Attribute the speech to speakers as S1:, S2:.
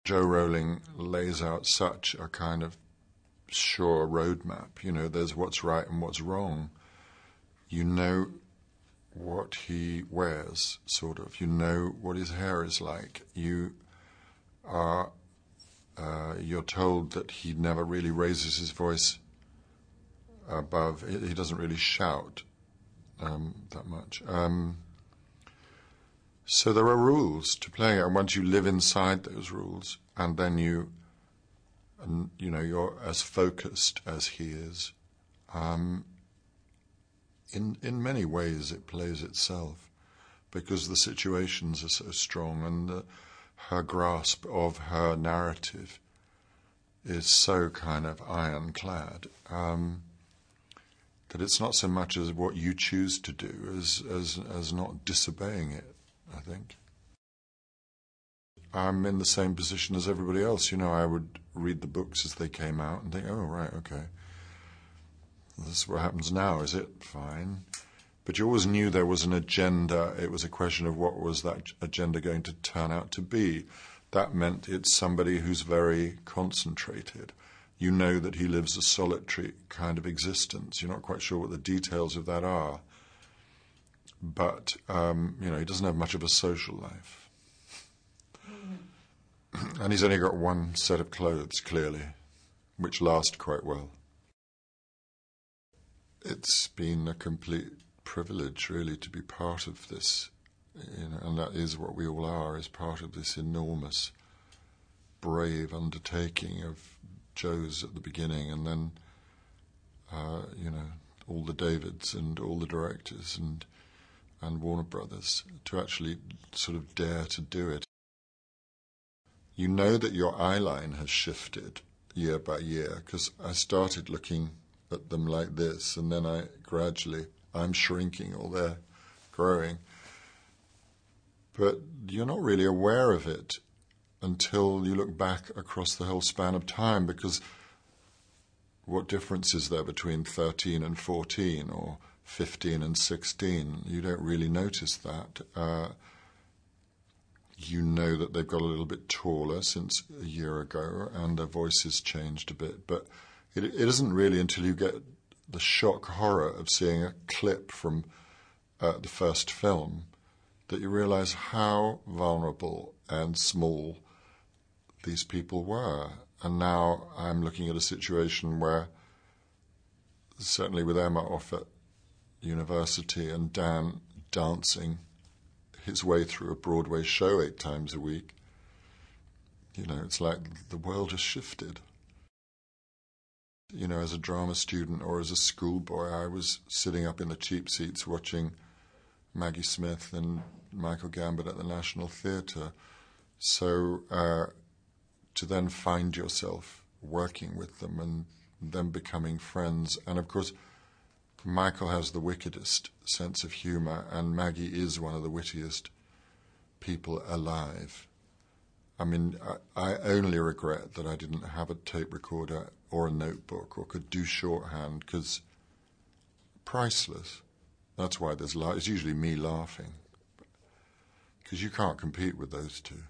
S1: Joe Rowling lays out such a kind of sure roadmap. You know, there's what's right and what's wrong. You know what he wears, sort of. You know what his hair is like. You're told that he never really raises his voice above. He doesn't really shout that much. So there are rules to playing it, and once you live inside those rules, and then you're as focused as he is. In many ways, it plays itself because the situations are so strong, and her grasp of her narrative is so kind of ironclad that it's not so much as what you choose to do as not disobeying it, I think. I'm in the same position as everybody else. You know, I would read the books as they came out and think, oh, right, okay. This is what happens now, is it? Fine. But you always knew there was an agenda. It was a question of what was that agenda going to turn out to be. That meant it's somebody who's very concentrated. You know that he lives a solitary kind of existence. You're not quite sure what the details of that are. But, he doesn't have much of a social life. And he's only got one set of clothes, clearly, which last quite well. It's been a complete privilege, really, to be part of this, and that is what we all are, is part of this enormous, brave undertaking of Joe's at the beginning, and then, all the Davids and all the directors and Warner Brothers, to actually sort of dare to do it. You know that your eye line has shifted year by year, because I started looking at them like this, and then I'm shrinking or they're growing. But you're not really aware of it until you look back across the whole span of time, because what difference is there between 13 and 14 or 15 and 16? You don't really notice that. You know that they've got a little bit taller since a year ago and their voices changed a bit, but it isn't really until you get the shock horror of seeing a clip from the first film that you realize how vulnerable and small these people were. And now I'm looking at a situation where, certainly with Emma off at university and Dan dancing his way through a Broadway show 8 times a week, it's like the world has shifted. As a drama student or as a schoolboy, I was sitting up in the cheap seats watching Maggie Smith and Michael Gambon at the National Theatre. So to then find yourself working with them and them becoming friends, and of course Michael has the wickedest sense of humour, and Maggie is one of the wittiest people alive. I mean, I only regret that I didn't have a tape recorder or a notebook or could do shorthand, because priceless. That's why it's usually me laughing, because you can't compete with those two.